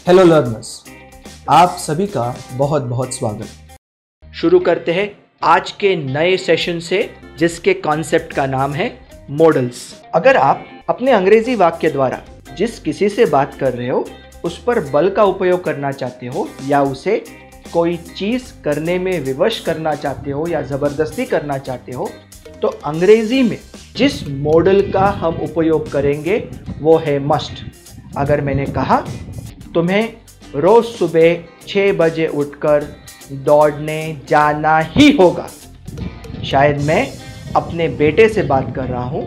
Hello learners, आप सभी का बहुत बहुत स्वागत। शुरू करते हैं आज के नए सेशन से, जिसके कॉन्सेप्ट का नाम है मॉडल्स। अगर आप अपने अंग्रेजी वाक्य द्वारा जिस किसी से बात कर रहे हो उस पर बल का उपयोग करना चाहते हो या उसे कोई चीज़ करने में विवश करना चाहते हो या ज़बरदस्ती करना चाहते हो, तो अंग्रेजी में जिस मॉडल का हम उपयोग करेंगे वो है मस्ट। अगर मैंने कहा तुम्हें रोज़ सुबह 6 बजे उठकर दौड़ने जाना ही होगा, शायद मैं अपने बेटे से बात कर रहा हूँ,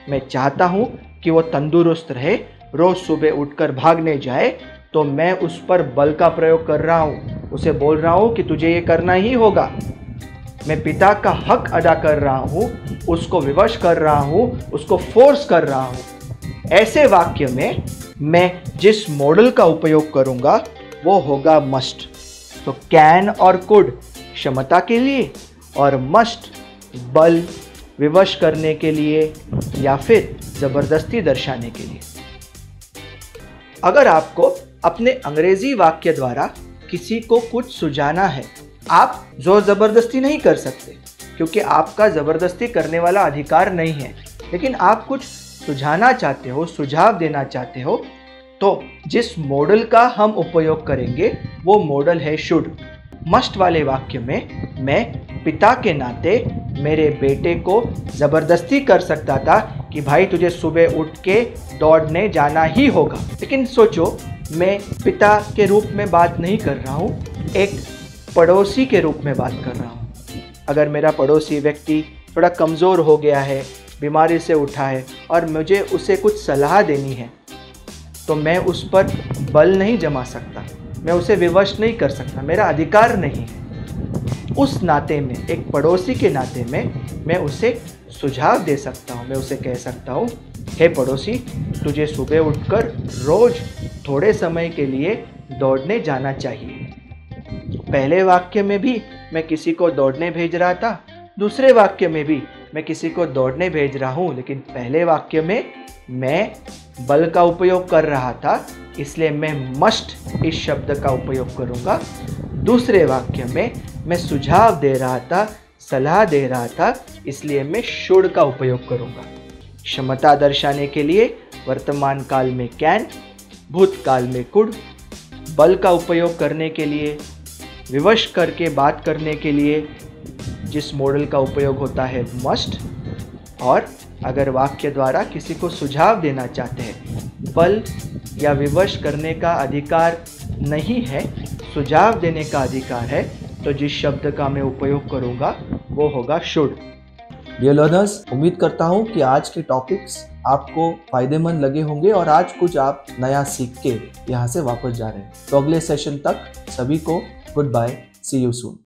मैं चाहता हूँ कि वो तंदुरुस्त रहे, रोज़ सुबह उठकर भागने जाए, तो मैं उस पर बल का प्रयोग कर रहा हूँ, उसे बोल रहा हूँ कि तुझे ये करना ही होगा। मैं पिता का हक अदा कर रहा हूँ, उसको विवश कर रहा हूँ, उसको फोर्स कर रहा हूँ। ऐसे वाक्य में मैं जिस मॉडल का उपयोग करूँगा वो होगा मस्ट। तो कैन और कुड क्षमता के लिए और मस्ट बल, विवश करने के लिए या फिर ज़बरदस्ती दर्शाने के लिए। अगर आपको अपने अंग्रेजी वाक्य द्वारा किसी को कुछ सुझाना है, आप जोर ज़बरदस्ती नहीं कर सकते क्योंकि आपका ज़बरदस्ती करने वाला अधिकार नहीं है, लेकिन आप कुछ सुझाना चाहते हो, सुझाव देना चाहते हो, तो जिस मॉडल का हम उपयोग करेंगे वो मॉडल है शुड। मस्ट वाले वाक्य में मैं पिता के नाते मेरे बेटे को ज़बरदस्ती कर सकता था कि भाई तुझे सुबह उठ के दौड़ने जाना ही होगा, लेकिन सोचो मैं पिता के रूप में बात नहीं कर रहा हूँ, एक पड़ोसी के रूप में बात कर रहा हूँ। अगर मेरा पड़ोसी व्यक्ति थोड़ा कमज़ोर हो गया है, बीमारी से उठा है और मुझे उसे कुछ सलाह देनी है, तो मैं उस पर बल नहीं जमा सकता, मैं उसे विवश नहीं कर सकता, मेरा अधिकार नहीं है। उस नाते में, एक पड़ोसी के नाते में मैं उसे सुझाव दे सकता हूँ। मैं उसे कह सकता हूँ, हे पड़ोसी, तुझे सुबह उठकर रोज़ थोड़े समय के लिए दौड़ने जाना चाहिए। पहले वाक्य में भी मैं किसी को दौड़ने भेज रहा था, दूसरे वाक्य में भी मैं किसी को दौड़ने भेज रहा हूँ, लेकिन पहले वाक्य में मैं बल का उपयोग कर रहा था, इसलिए मैं मस्ट इस शब्द का उपयोग करूँगा। दूसरे वाक्य में मैं सुझाव दे रहा था, सलाह दे रहा था, इसलिए मैं शुड का उपयोग करूँगा। क्षमता दर्शाने के लिए वर्तमान काल में कैन, भूतकाल में कुड, बल का उपयोग करने के लिए, विवश करके बात करने के लिए जिस मॉडल का उपयोग होता है मस्ट। और अगर वाक्य द्वारा किसी को सुझाव देना चाहते हैं, बल या विवश करने का अधिकार नहीं है, सुझाव देने का अधिकार है, तो जिस शब्द का मैं उपयोग करूँगा वो होगा शुड। डियर लर्नर्स, उम्मीद करता हूँ कि आज के टॉपिक्स आपको फायदेमंद लगे होंगे और आज कुछ आप नया सीख के यहाँ से वापस जा रहे हैं। तो अगले सेशन तक सभी को goodbye, see you soon.